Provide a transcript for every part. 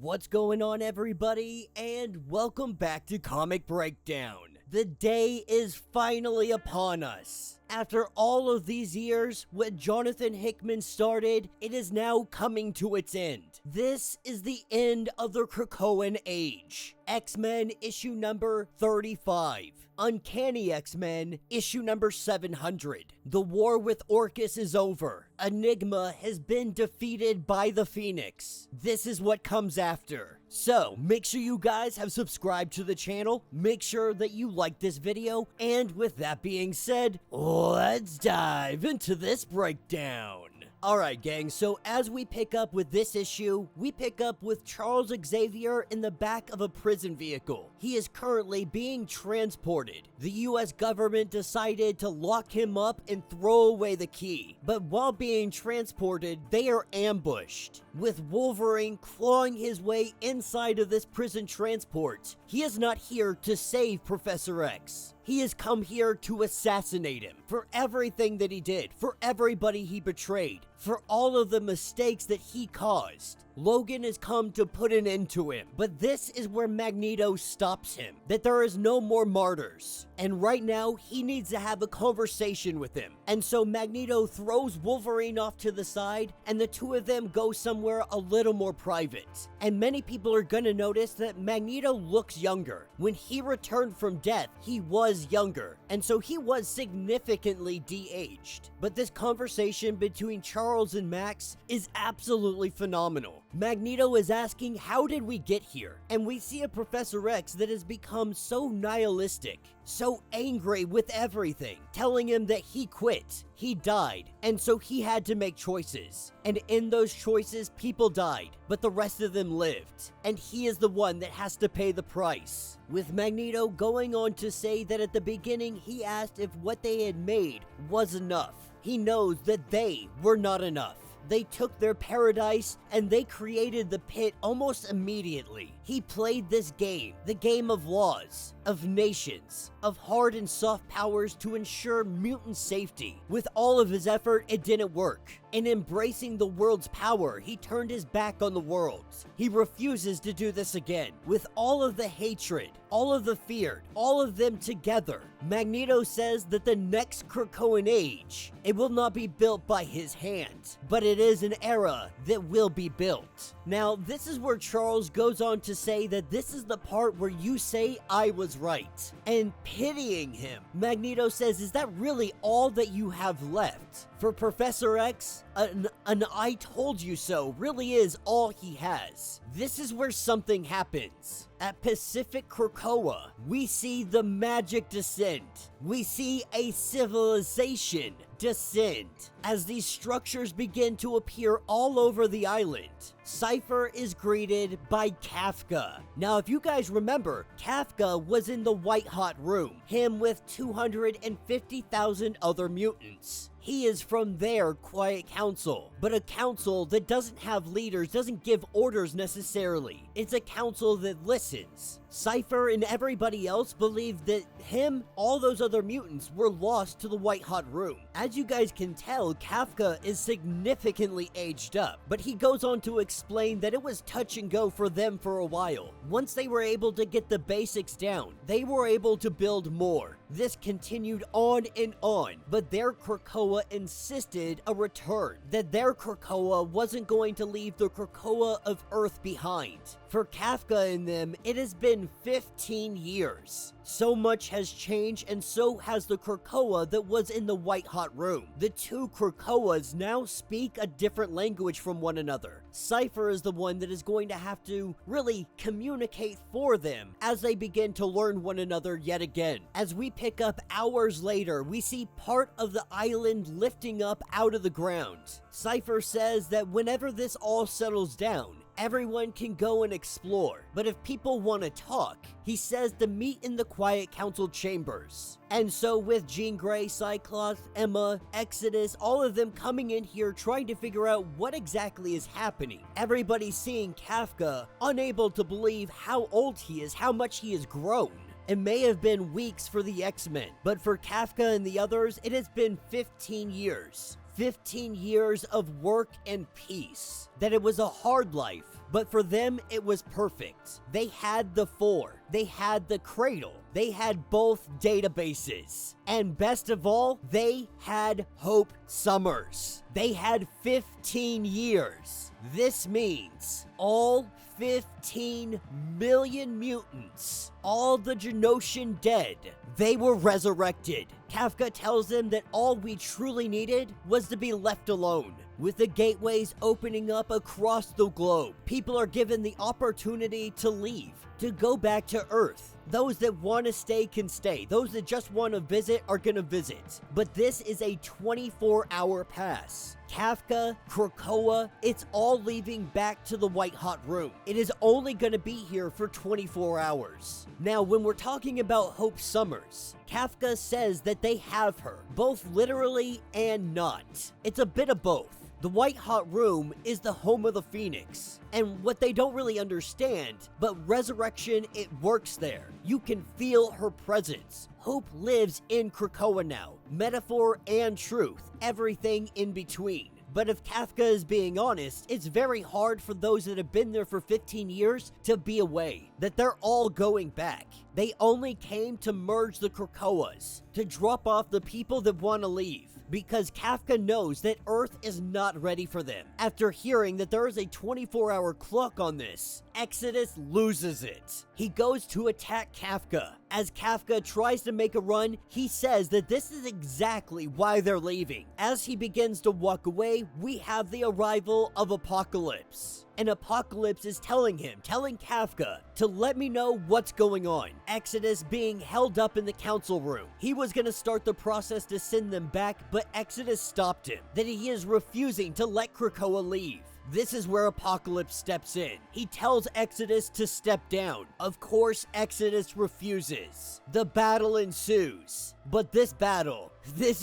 What's going on, everybody, and welcome back to Comic Breakdown. The day is finally upon us. After all of these years, when Jonathan Hickman started, it is now coming to its end. This is the end of the Krakoan age. X-Men issue number 35. Uncanny X-Men issue number 700. The war with Orcus is over. Enigma has been defeated by the Phoenix. This is what comes after. So, make sure you guys have subscribed to the channel, make sure that you like this video, and with that being said, let's dive into this breakdown. Alright gang, so as we pick up with this issue, we pick up with Charles Xavier in the back of a prison vehicle. He is currently being transported. The US government decided to lock him up and throw away the key. But while being transported, they are ambushed, with Wolverine clawing his way inside of this prison transport. He is not here to save Professor X. He has come here to assassinate him for everything that he did, for everybody he betrayed, for all of the mistakes that he caused. Logan has come to put an end to him, but this is where Magneto stops him, that there is no more martyrs. And right now, he needs to have a conversation with him. And so Magneto throws Wolverine off to the side, and the two of them go somewhere a little more private. And many people are gonna notice that Magneto looks younger. When he returned from death, he was younger, and so he was significantly de-aged. But this conversation between Charles and Max is absolutely phenomenal. Magneto is asking, how did we get here? And we see a Professor X that has become so nihilistic, so angry with everything, telling him that he quit, he died, and so he had to make choices. And in those choices, people died, but the rest of them lived. And he is the one that has to pay the price. With Magneto going on to say that at the beginning, he asked if what they had made was enough. He knows that they were not enough. They took their paradise and they created the pit almost immediately. He played this game, the game of laws, of nations, of hard and soft powers to ensure mutant safety. With all of his effort, it didn't work. In embracing the world's power, he turned his back on the world. He refuses to do this again. With all of the hatred, all of the fear, all of them together, Magneto says that the next Krakoan age, it will not be built by his hand, but it is an era that will be built. Now, this is where Charles goes on to say that this is the part where you say I was right. And pitying him, Magneto says, is that really all that you have left? For Professor X, an I told you so really is all he has. This is where something happens. At Pacific Krakoa, we see the magic descend. We see a civilization descend as these structures begin to appear all over the island. Cypher is greeted by Kafka. Now, if you guys remember, Kafka was in the White Hot Room, him with 250,000 other mutants. He is from their quiet council, but a council that doesn't have leaders, doesn't give orders necessarily. It's a council that listens. Cypher and everybody else believe that him, all those other mutants, were lost to the White Hot Room. As you guys can tell, Kafka is significantly aged up, but he goes on to explain that it was touch and go for them for a while. Once they were able to get the basics down, they were able to build more. This continued on and on, but their Krakoa insisted a return, that their Krakoa wasn't going to leave the Krakoa of Earth behind. For Kafka and them, it has been 15 years. So much has changed, and so has the Krakoa that was in the White Hot Room. The two Krakoas now speak a different language from one another. Cypher is the one that is going to have to really communicate for them as they begin to learn one another yet again. As we pick up hours later, we see part of the island lifting up out of the ground. Cypher says that whenever this all settles down, everyone can go and explore, but if people want to talk, he says to meet in the quiet council chambers. And so with Jean Grey, Cyclops, Emma, Exodus, all of them coming in here trying to figure out what exactly is happening. Everybody seeing Kafka, unable to believe how old he is, how much he has grown. It may have been weeks for the X-Men, but for Kafka and the others, it has been 15 years. 15 years of work and peace. That it was a hard life, but for them it was perfect. They had the 4. They had the cradle. They had both databases. And best of all, they had Hope Summers. They had 15 years. This means all 15 million mutants, all the Genosian dead, they were resurrected. Kafka tells them that all we truly needed was to be left alone. With the gateways opening up across the globe, people are given the opportunity to leave, to go back to Earth. Those that want to stay can stay. Those that just want to visit are going to visit. But this is a 24-hour pass. Kafka, Krakoa, it's all leaving back to the White Hot Room. It is only going to be here for 24 hours. Now, when we're talking about Hope Summers, Kafka says that they have her, both literally and not. It's a bit of both. The White Hot Room is the home of the Phoenix, and what they don't really understand, but resurrection, it works there. You can feel her presence. Hope lives in Krakoa now. Metaphor and truth, everything in between. But if Kafka is being honest, it's very hard for those that have been there for 15 years to be away, that they're all going back. They only came to merge the Krakoas, to drop off the people that want to leave, because Kafka knows that Earth is not ready for them. After hearing that there is a 24-hour clock on this, Exodus loses it. He goes to attack Kafka. As Kafka tries to make a run, he says that this is exactly why they're leaving. As he begins to walk away, we have the arrival of Apocalypse. And Apocalypse is telling Kafka, to let me know what's going on. Exodus being held up in the council room. He was going to start the process to send them back, but Exodus stopped him. That he is refusing to let Krakoa leave. This is where Apocalypse steps in. He tells Exodus to step down. Of course, Exodus refuses. The battle ensues. But this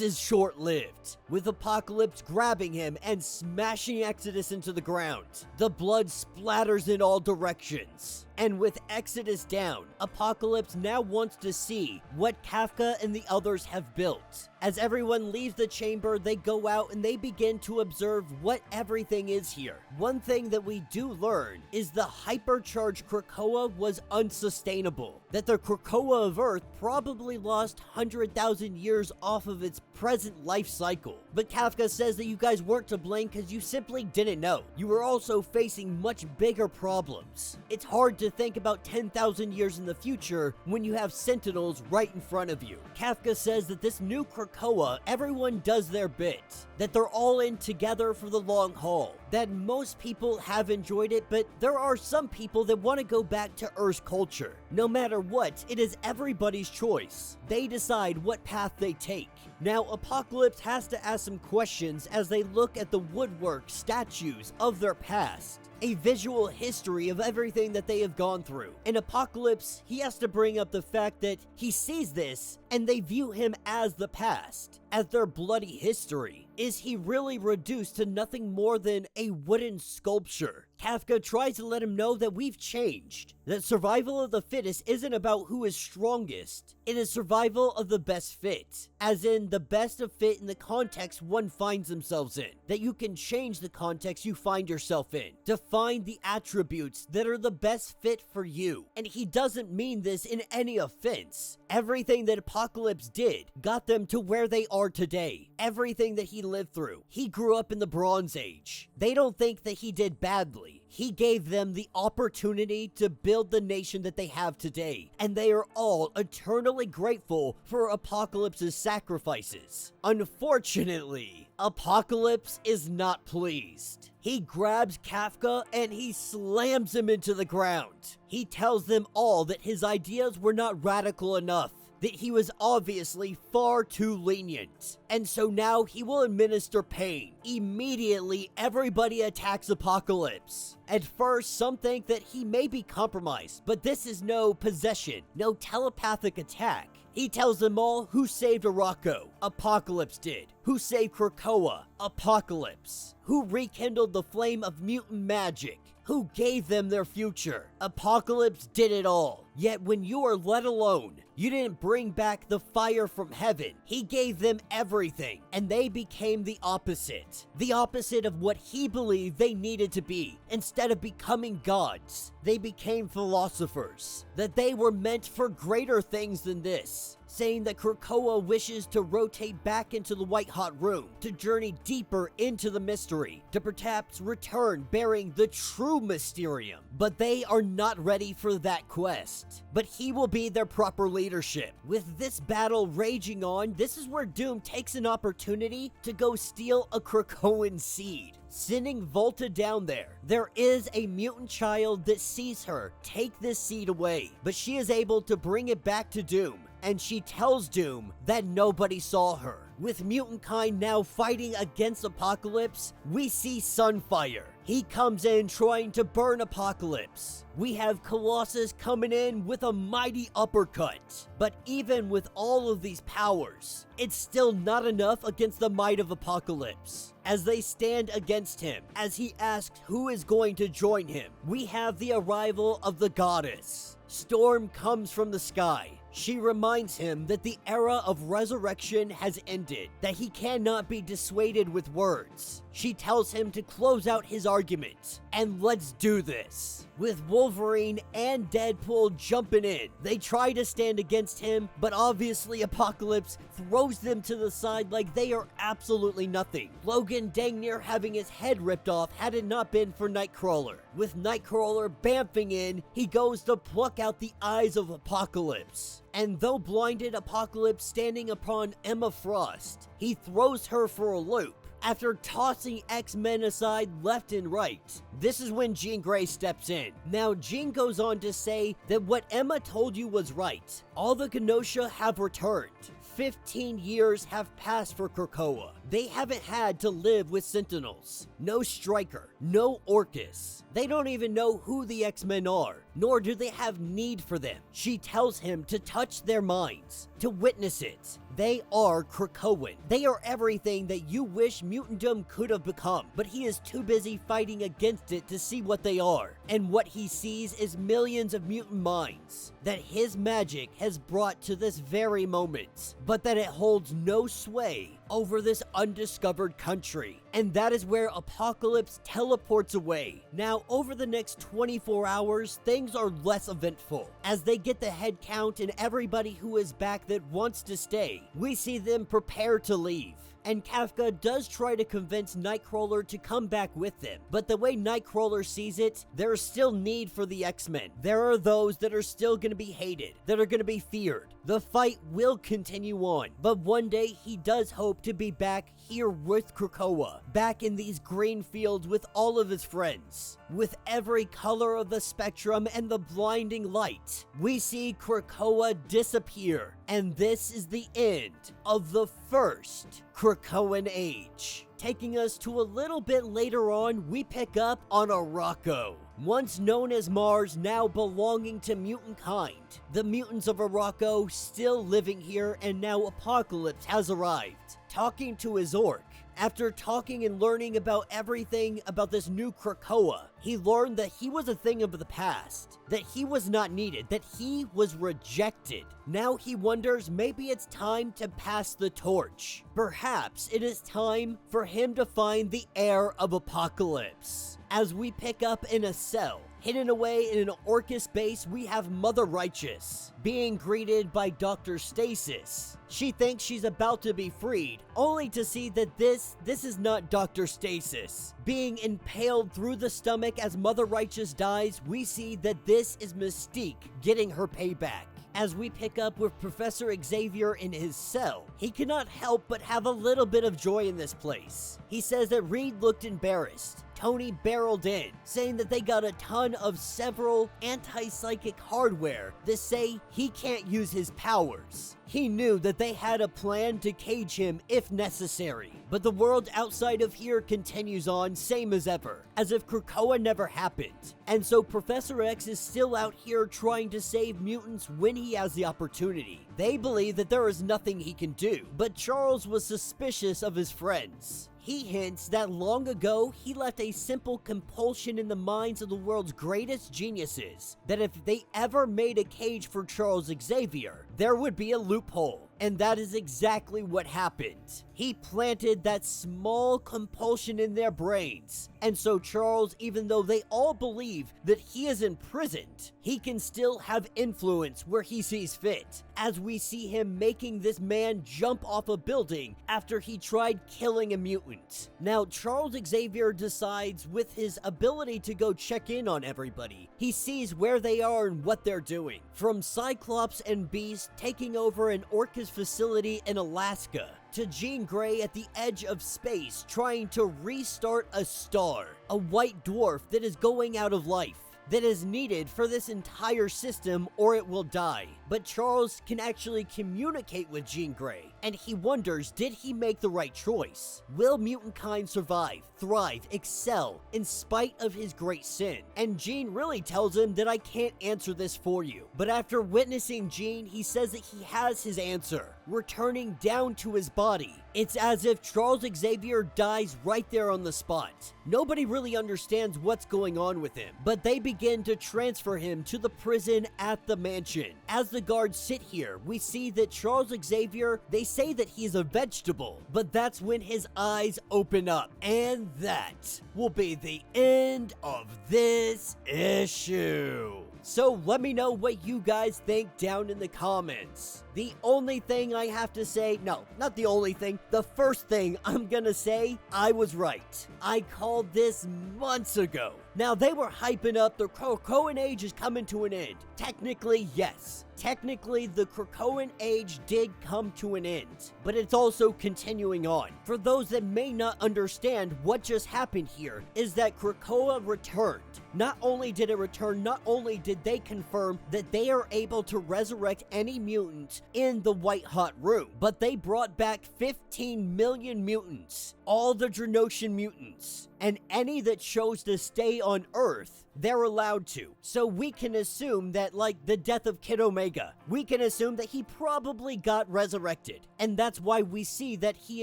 is short-lived, with Apocalypse grabbing him and smashing Exodus into the ground. The blood splatters in all directions. And with Exodus down, Apocalypse now wants to see what Kafka and the others have built. As everyone leaves the chamber, they go out and they begin to observe what everything is here. One thing that we do learn is the hypercharged Krakoa was unsustainable. That the Krakoa of Earth probably lost 100,000 years off of its present life cycle. But Kafka says that you guys weren't to blame because you simply didn't know. You were also facing much bigger problems. It's hard to think about 10,000 years in the future when you have sentinels right in front of you. Kafka says that this new Krakoa, everyone does their bit. That they're all in together for the long haul. That most people have enjoyed it, but there are some people that want to go back to Earth's culture. No matter what, it is everybody's choice. They decide what path they take. Now, Apocalypse has to ask some questions as they look at the woodwork, statues of their past. A visual history of everything that they have gone through. In Apocalypse, he has to bring up the fact that he sees this and they view him as the past, as their bloody history. Is he really reduced to nothing more than a wooden sculpture? Kafka tries to let him know that we've changed, that survival of the fittest isn't about who is strongest, it is survival of the best fit, as in the best of fit in the context one finds themselves in, that you can change the context you find yourself in, to find the attributes that are the best fit for you. And he doesn't mean this in any offense. Everything that Apocalypse did got them to where they are today. Everything that he lived through. He grew up in the Bronze Age. They don't think that he did badly. He gave them the opportunity to build the nation that they have today, and they are all eternally grateful for Apocalypse's sacrifices. Unfortunately, Apocalypse is not pleased. He grabs Kafka and he slams him into the ground. He tells them all that his ideas were not radical enough, that he was obviously far too lenient, and so now he will administer pain. Immediately, everybody attacks Apocalypse. At first, some think that he may be compromised, but this is no possession, no telepathic attack. He tells them all who saved Araco. Apocalypse did. Who saved Krakoa. Apocalypse. Who rekindled the flame of mutant magic. Who gave them their future. Apocalypse did it all. Yet when you are let alone, You didn't bring back the fire from heaven. He gave them everything, and they became the opposite. The opposite of what he believed they needed to be. Instead of becoming gods, they became philosophers. That they were meant for greater things than this. Saying that Krakoa wishes to rotate back into the white-hot room, to journey deeper into the mystery, to perhaps return bearing the true Mysterium. But they are not ready for that quest. But he will be their proper leadership. With this battle raging on, this is where Doom takes an opportunity to go steal a Krakoan seed. Sending Volta down there. There is a mutant child that sees her take this seed away, but she is able to bring it back to Doom, and she tells Doom that nobody saw her. With mutant kind now fighting against Apocalypse, we see Sunfire. He comes in trying to burn Apocalypse. We have Colossus coming in with a mighty uppercut. But even with all of these powers, it's still not enough against the might of Apocalypse. As they stand against him, as he asks who is going to join him, we have the arrival of the goddess. Storm comes from the sky. She reminds him that the era of resurrection has ended, that he cannot be dissuaded with words. She tells him to close out his argument, and let's do this. With Wolverine and Deadpool jumping in, they try to stand against him, but obviously Apocalypse throws them to the side like they are absolutely nothing. Logan dang near having his head ripped off had it not been for Nightcrawler. With Nightcrawler bamfing in, he goes to pluck out the eyes of Apocalypse. And though blinded Apocalypse standing upon Emma Frost, he throws her for a loop. After tossing X-Men aside left and right, this is when Jean Grey steps in. Now, Jean goes on to say that what Emma told you was right. All the Genosha have returned. 15 years have passed for Krakoa. They haven't had to live with Sentinels. No Stryker, no Orcus. They don't even know who the X-Men are, nor do they have need for them. She tells him to touch their minds, to witness it. They are Krakoan. They are everything that you wish mutantdom could have become, but he is too busy fighting against it to see what they are. And what he sees is millions of mutant minds that his magic has brought to this very moment, but that it holds no sway over this undiscovered country. And that is where Apocalypse teleports away. Now, over the next 24 hours, things are less eventful. As they get the head count and everybody who is back that wants to stay, we see them prepare to leave. And Kafka does try to convince Nightcrawler to come back with them. But the way Nightcrawler sees it, there is still need for the X-Men. There are those that are still going to be hated, that are going to be feared. The fight will continue on, but one day he does hope to be back here with Krakoa, back in these green fields with all of his friends. With every color of the spectrum and the blinding light, we see Krakoa disappear, and this is the end of the first Krakoan age. Taking us to a little bit later on, we pick up on Arakko. Once known as Mars, now belonging to mutant kind. The mutants of Arakko still living here, and now Apocalypse has arrived, talking to his orc. After talking and learning about everything about this new Krakoa, he learned that he was a thing of the past, that he was not needed, that he was rejected. Now he wonders maybe it's time to pass the torch. Perhaps it is time for him to find the heir of Apocalypse. As we pick up in a cell, hidden away in an Orcus base, we have Mother Righteous being greeted by Dr. Stasis. She thinks she's about to be freed, only to see that this is not Dr. Stasis. Being impaled through the stomach as Mother Righteous dies, we see that this is Mystique getting her payback. As we pick up with Professor Xavier in his cell, he cannot help but have a little bit of joy in this place. He says that Reed looked embarrassed. Tony barreled in, saying that they got a ton of several anti-psychic hardware that say he can't use his powers. He knew that they had a plan to cage him if necessary, but the world outside of here continues on same as ever, as if Krakoa never happened. And so Professor X is still out here trying to save mutants when he has the opportunity. They believe that there is nothing he can do, but Charles was suspicious of his friends. He hints that long ago he left a simple compulsion in the minds of the world's greatest geniuses, that if they ever made a cage for Charles Xavier, there would be a loophole. And that is exactly what happened. He planted that small compulsion in their brains. And so Charles, even though they all believe that he is imprisoned, he can still have influence where he sees fit, as we see him making this man jump off a building after he tried killing a mutant. Now, Charles Xavier decides with his ability to go check in on everybody, he sees where they are and what they're doing. From Cyclops and Beast taking over an Orcus facility in Alaska, to Jean Grey at the edge of space trying to restart a star, a white dwarf that is going out of life, that is needed for this entire system or it will die. But Charles can actually communicate with Jean Grey, and he wonders, did he make the right choice? Will mutant kind survive, thrive, excel, in spite of his great sin? And Jean really tells him that I can't answer this for you. But after witnessing Jean, he says that he has his answer, returning down to his body. It's as if Charles Xavier dies right there on the spot. Nobody really understands what's going on with him, but they begin to transfer him to the prison at the mansion. As the guards sit here, we see that Charles Xavier, they say that he's a vegetable, but that's when his eyes open up. And that will be the end of this issue. So let me know what you guys think down in the comments. The only thing I have to say, no, not the only thing, the first thing I'm gonna say, I was right. I called this months ago. Now, they were hyping up the Krakoan age is coming to an end. Technically, yes. Technically, the Krakoan age did come to an end, but it's also continuing on. For those that may not understand what just happened here, is that Krakoa returned. Not only did it return, not only did they confirm that they are able to resurrect any mutant in the White Hot Room, but they brought back 15 million mutants, all the Drenosian mutants, and any that chose to stay on Earth, they're allowed to. So we can assume that, like the death of Kid Omega, we can assume that he probably got resurrected. And that's why we see that he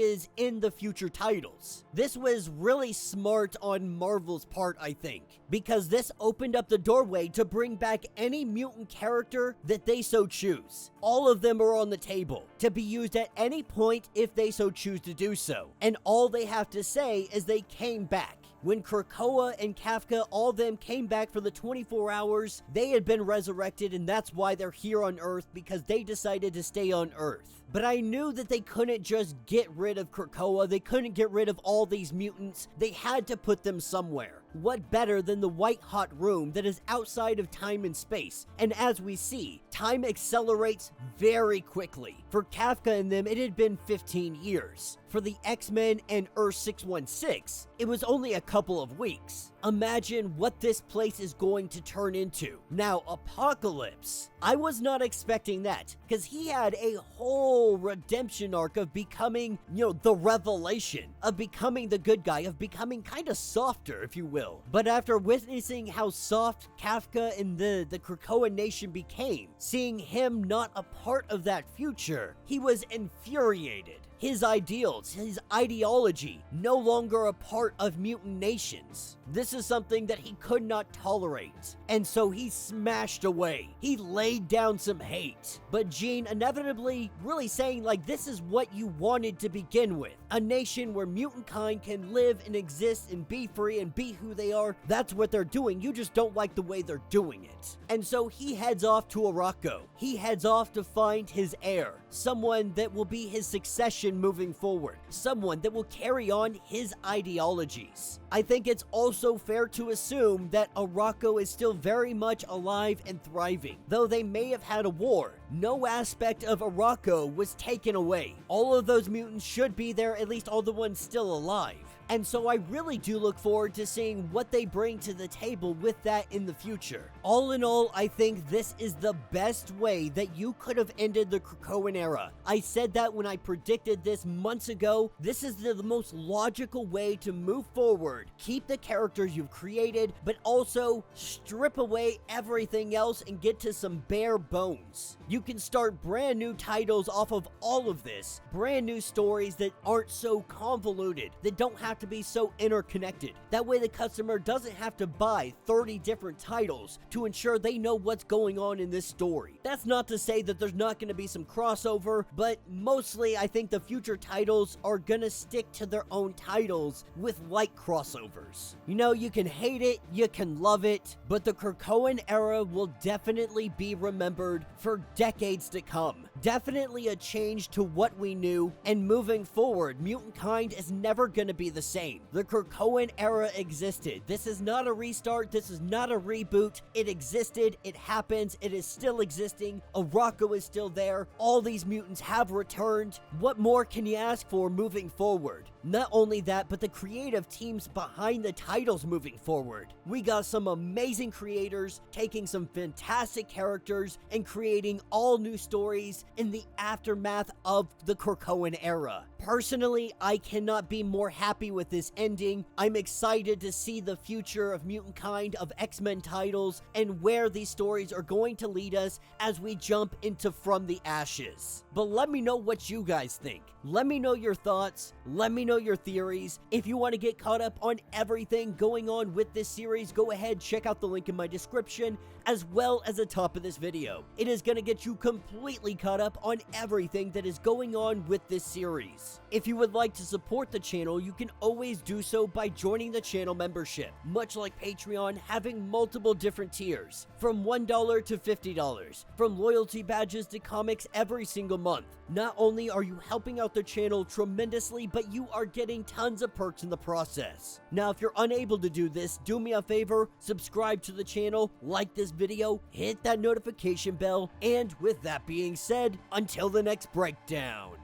is in the future titles. This was really smart on Marvel's part, I think, because this opened up the doorway to bring back any mutant character that they so choose. All of them are on the table to be used at any point if they so choose to do so. And all they have to say is they came back. When Krakoa and Kafka, all of them came back for the 24 hours, they had been resurrected, and that's why they're here on Earth, because they decided to stay on Earth. But I knew that they couldn't just get rid of Krakoa, they couldn't get rid of all these mutants, they had to put them somewhere. What better than the White Hot Room that is outside of time and space? And as we see, time accelerates very quickly. For Kafka and them, it had been 15 years. For the X-Men and Earth 616, it was only a couple of weeks. Imagine what this place is going to turn into. Now, Apocalypse, I was not expecting that, because he had a whole redemption arc of becoming, the revelation, of becoming the good guy, of becoming kind of softer, if you will. But after witnessing how soft Kafka and the Krakoan nation became, seeing him not a part of that future, he was infuriated. His ideals, his ideology, no longer a part of mutant nations. This is something that he could not tolerate. And so he smashed away. He laid down some hate. But Jean inevitably really saying, like, this is what you wanted to begin with. A nation where mutant kind can live and exist and be free and be who they are. That's what they're doing. You just don't like the way they're doing it. And so he heads off to Araco. He heads off to find his heir. Someone that will be his succession moving forward. Someone that will carry on his ideologies. I think it's also fair to assume that Araco is still very much alive and thriving. Though they may have had a war, no aspect of Araco was taken away. All of those mutants should be there, at least all the ones still alive. And so I really do look forward to seeing what they bring to the table with that in the future. All in all, I think this is the best way that you could have ended the Krakoan era. I said that when I predicted this months ago. This is the most logical way to move forward. Keep the characters you've created, but also strip away everything else and get to some bare bones. You can start brand new titles off of all of this. Brand new stories that aren't so convoluted, that don't have to be so interconnected. That way the customer doesn't have to buy 30 different titles to ensure they know what's going on in this story. That's not to say that there's not going to be some crossover, but mostly I think the future titles are gonna stick to their own titles with light crossovers. You know, you can hate it, you can love it, but the Krakoan era will definitely be remembered for decades to come. Definitely a change to what we knew, and moving forward, MutantKind is never gonna be the same. The Krakoan era existed. This is not a restart, this is not a reboot. It existed, it happens, it is still existing. Arako is still there, all these mutants have returned. What more can you ask for moving forward? Not only that, but the creative teams behind the titles moving forward. We got some amazing creators taking some fantastic characters and creating all new stories in the aftermath of the Krakoan era. Personally, I cannot be more happy with this ending. I'm excited to see the future of MutantKind, of X-Men titles, and where these stories are going to lead us as we jump into From the Ashes. But let me know what you guys think. Let me know your thoughts. Let me know your theories. If you want to get caught up on everything going on with this series, go ahead, check out the link in my description, as well as the top of this video. It is going to get you completely caught up on everything that is going on with this series. If you would like to support the channel, you can always do so by joining the channel membership. Much like Patreon, having multiple different tiers, from $1 to $50, from loyalty badges to comics every single month. Not only are you helping out the channel tremendously, but you are getting tons of perks in the process. Now, if you're unable to do this, do me a favor, subscribe to the channel, like this video, hit that notification bell, and with that being said, until the next breakdown.